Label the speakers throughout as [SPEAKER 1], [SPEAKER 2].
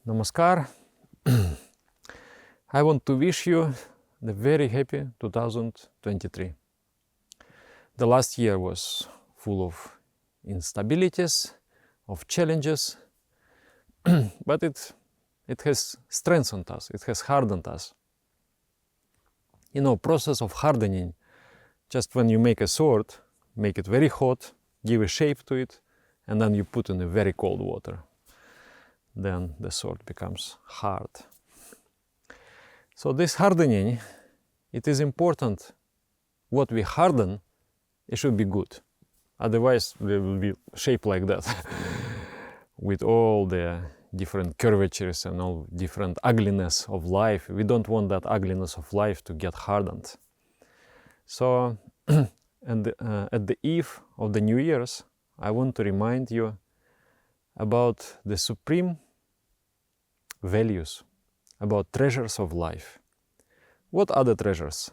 [SPEAKER 1] Namaskar. I want to wish you the very happy 2023. The last year was full of instabilities, of challenges, but it has strengthened us, it has hardened us. Process of hardening, just when you make a sword, make it very hot, give a shape to it, and then you put in a very cold water. Then the sword becomes hard. So this hardening, it is important. What we harden, it should be good. Otherwise, they will be shaped like that, with all the different curvatures and all different ugliness of life. We don't want that ugliness of life to get hardened. So, at the eve of the New Year's, I want to remind you about the supreme values, about treasures of life. What are the treasures?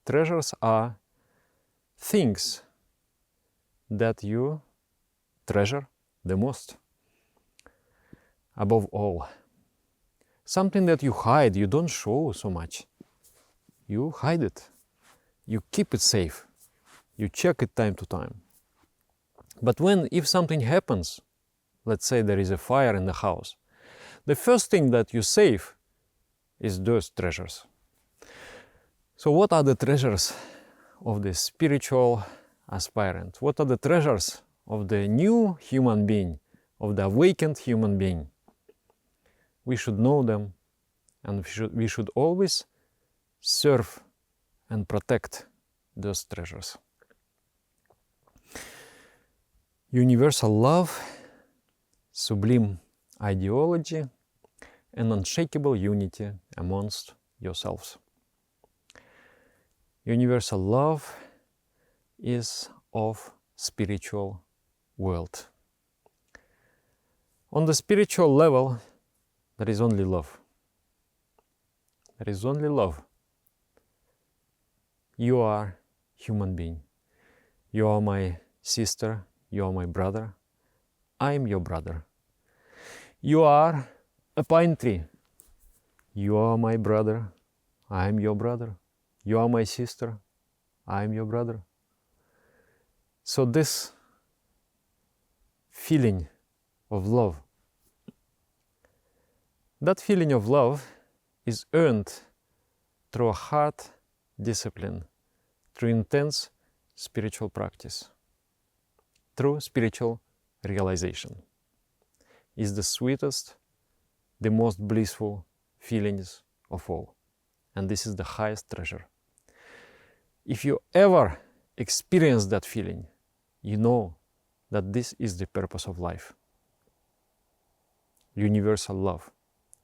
[SPEAKER 1] Treasures are things that you treasure the most, above all. Something that you hide, you don't show so much. You hide it. You keep it safe. You check it time to time. But if something happens, let's say there is a fire in the house, the first thing that you save is those treasures. So what are the treasures of the spiritual aspirant? What are the treasures of the new human being, of the awakened human being? We should know them, and we should always serve and protect those treasures. Universal love, sublime ideology, and unshakable unity amongst yourselves. Universal love is of spiritual world. On the spiritual level, there is only love. There is only love. You are human being. You are my sister, you are my brother, I am your brother. You are a pine tree. You are my brother, I am your brother. You are my sister, I am your brother. So this feeling of love, that feeling of love is earned through a hard discipline, through intense spiritual practice, through spiritual realization. Is the sweetest, the most blissful feelings of all. And this is the highest treasure. If you ever experience that feeling, you know that this is the purpose of life. Universal love.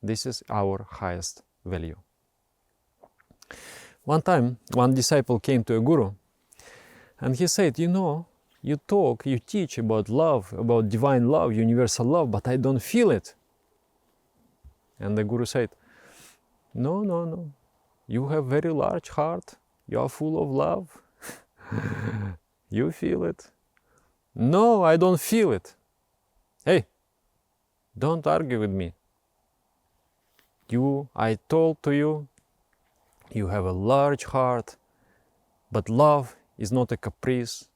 [SPEAKER 1] This is our highest value. One time, one disciple came to a guru and he said, you talk, you teach about love, about divine love, universal love, but I don't feel it. And the guru said, no, you have very large heart, you are full of love, you feel it. No, I don't feel it. Hey, don't argue with me. I told to you, you have a large heart, but love is not a caprice.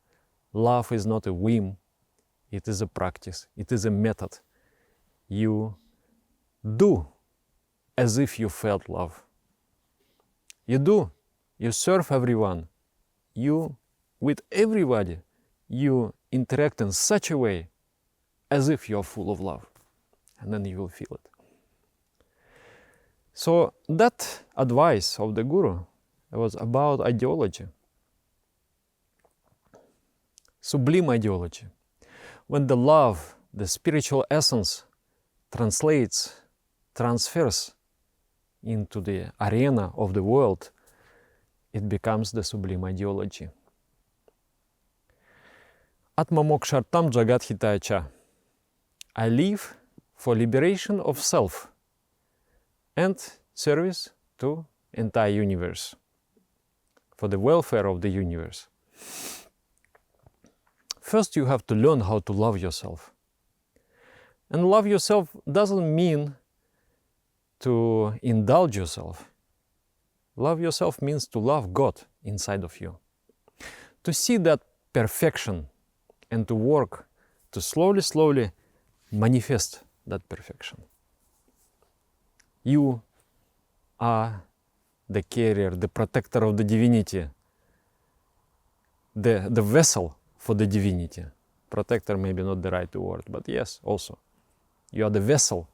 [SPEAKER 1] Love is not a whim, it is a practice, it is a method. You do as if you felt love. You do, you serve everyone. With everybody, you interact in such a way as if you're full of love. And then you will feel it. So that advice of the guru was about ideology. Sublime ideology. When the love, the spiritual essence transfers into the arena of the world, it becomes the sublime ideology. Atma mokshartam jagat hitaya cha. I live for liberation of self and service to entire universe, for the welfare of the universe. First, you have to learn how to love yourself. And love yourself doesn't mean to indulge yourself. Love yourself means to love God inside of you. To see that perfection and to work to slowly manifest that perfection. You are the carrier, the protector of the divinity, the vessel for the divinity. Protector maybe not the right word, but yes, also. You are the vessel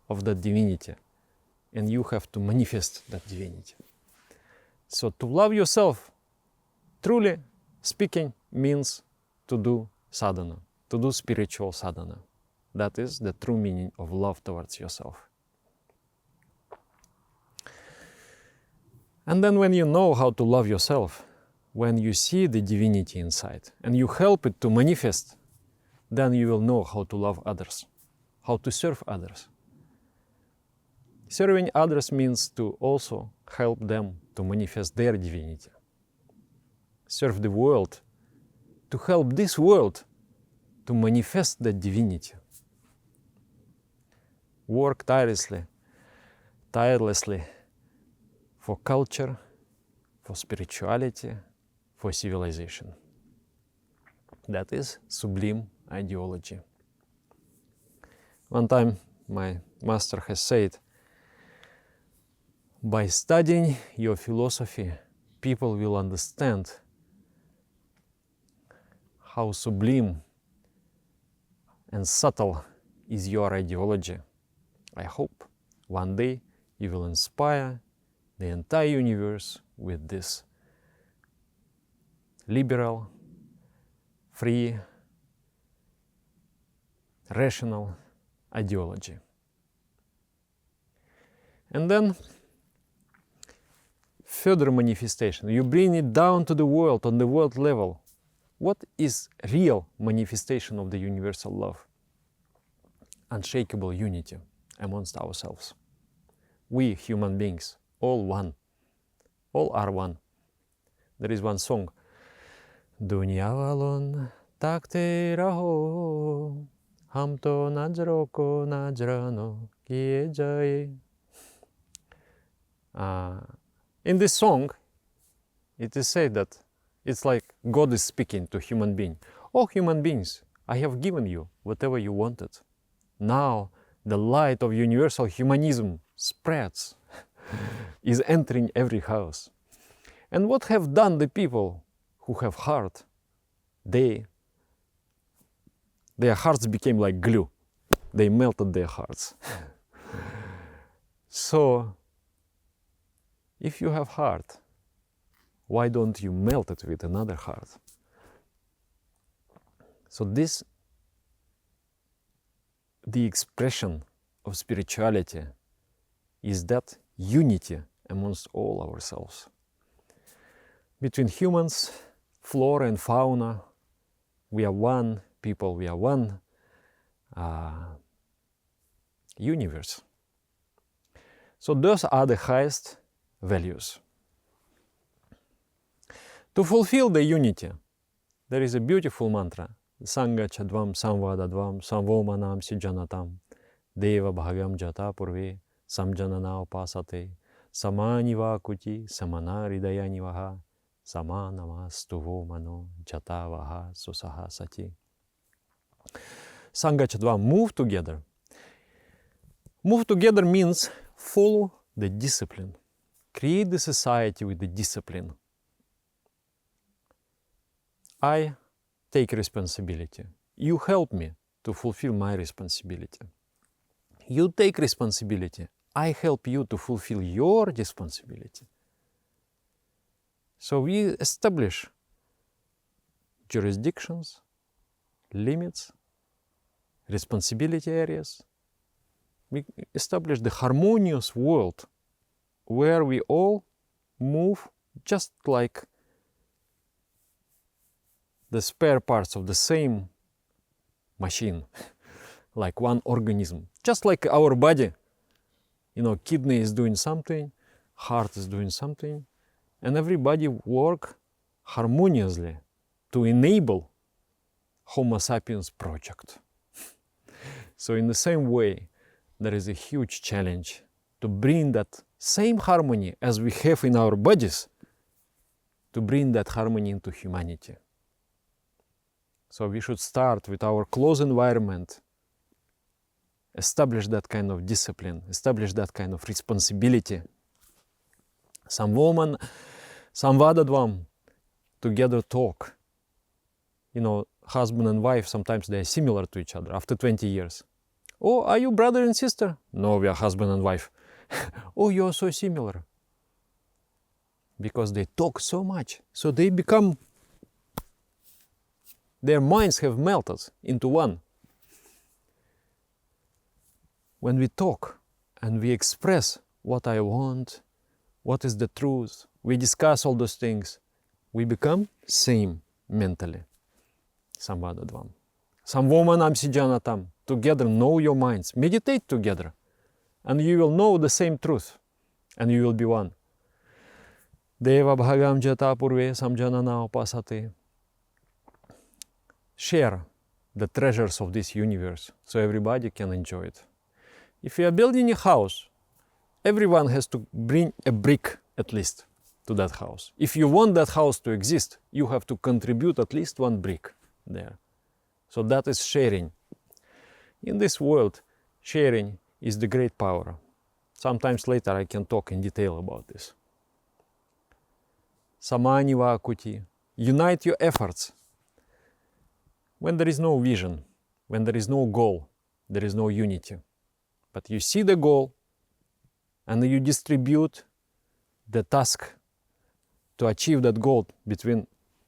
[SPEAKER 1] of the divinity, and you have to manifest that divinity. So to love yourself, truly speaking, means to do sadhana, to do spiritual sadhana. That is the true meaning of love towards yourself. And then when you know how to love yourself, when you see the divinity inside and you help it to manifest, then you will know how to love others, how to serve others. Serving others means to also help them to manifest their divinity. Serve the world, to help this world to manifest the divinity. Work tirelessly for culture, for spirituality, for civilization. That is sublime ideology. One time my master has said, by studying your philosophy, people will understand how sublime and subtle is your ideology. I hope one day you will inspire the entire universe with this liberal, free, rational ideology. And then further manifestation. You bring it down to the world, on the world level. What is real manifestation of the universal love? Unshakable unity amongst ourselves. We human beings, all one. All are one. There is one song. Dunya valon takte raho, ham to najro ko najrano kiye jaye. In this song, it is said that it's like God is speaking to human being. Oh, human beings, I have given you whatever you wanted. Now the light of universal humanism spreads, is entering every house. And what have done the people who have heart? Their hearts became like glue. They melted their hearts. So, if you have heart, why don't you melt it with another heart? So this, the expression of spirituality is that unity amongst all ourselves. Between humans, flora and fauna, we are one people, we are one universe. So those are the highest values. To fulfill the unity, there is a beautiful mantra. Sangha chadvam samvadadvam samvomanam sijanatam deva bhagam jata purve samjanana upasate samaniva kuti samana ridayanivaha samanamastuvo mano jatavaha susaha sati. Sangha chadvam, move together. Move together means follow the discipline. Create the society with the discipline. I take responsibility. You help me to fulfill my responsibility. You take responsibility. I help you to fulfill your responsibility. So we establish jurisdictions, limits, responsibility areas. We establish the harmonious world where we all move just like the spare parts of the same machine, like one organism. Just like our body, kidney is doing something, heart is doing something, and everybody work harmoniously to enable Homo sapiens project. So in the same way, there is a huge challenge to bring that same harmony as we have in our bodies, to bring that harmony into humanity. So we should start with our close environment, establish that kind of discipline, establish that kind of responsibility. Some woman, some Vadadvam together talk. You know, husband and wife, sometimes they are similar to each other after 20 years. Oh, are you brother and sister? No, we are husband and wife. Oh, you are so similar. Because they talk so much. So they become, their minds have melted into one. When we talk and we express what I want, what is the truth, we discuss all those things, we become same mentally. Some Vadadvam. Some woman Amsijanatam. Together know your minds. Meditate together. And you will know the same truth. And you will be one. Deva bhagam jata purve samjanana upasate. Share the treasures of this universe so everybody can enjoy it. If you are building a house, everyone has to bring a brick at least to that house. If you want that house to exist, you have to contribute at least one brick there. So that is sharing. In this world, sharing is the great power. Sometimes later I can talk in detail about this. Samani vakuti. Unite your efforts. When there is no vision, when there is no goal, there is no unity. But you see the goal and you distribute the task to achieve that goal between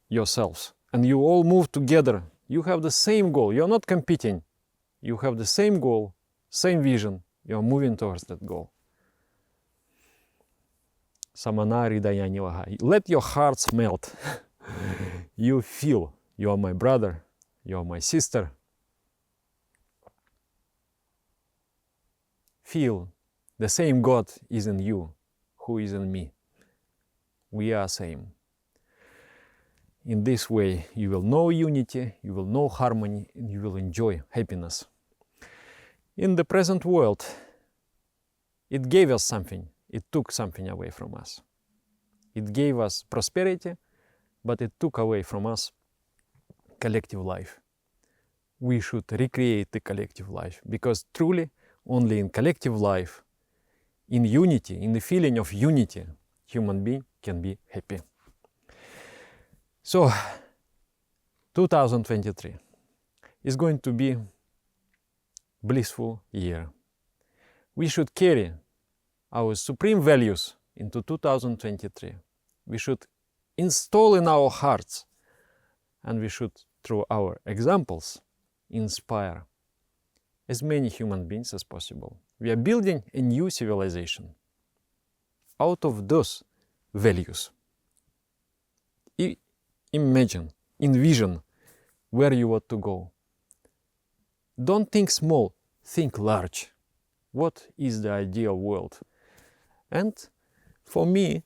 [SPEAKER 1] yourselves. And you all move together. You have the same goal. You're not competing. You have the same goal, same vision. You're moving towards that goal. Samana hridaya nivaha. Let your hearts melt. You feel you are my brother, you are my sister. Feel the same God is in you, who is in me. We are same. In this way, you will know unity, you will know harmony, and you will enjoy happiness. In the present world, it gave us something, it took something away from us. It gave us prosperity, but it took away from us collective life. We should recreate the collective life, because truly, only in collective life, in unity, in the feeling of unity, human being can be happy. So, 2023 is going to be blissful year. We should carry our supreme values into 2023. We should install in our hearts, and we should, through our examples, inspire as many human beings as possible. We are building a new civilization out of those values. Imagine, envision where you want to go. Don't think small, think large. What is the ideal world? And for me,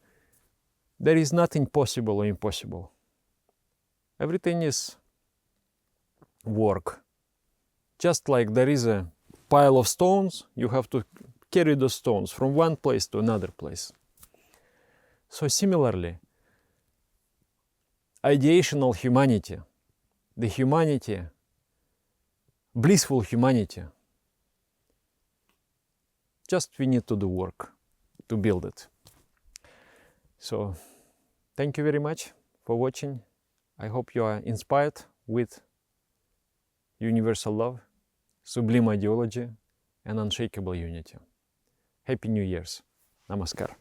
[SPEAKER 1] there is nothing possible or impossible. Everything is work. Just like there is a pile of stones, you have to carry the stones from one place to another place. So similarly, ideational humanity, the humanity, blissful humanity, just we need to do work to build it. So, thank you very much for watching. I hope you are inspired with universal love, sublime ideology, and unshakable unity. Happy New Year's. Namaskar.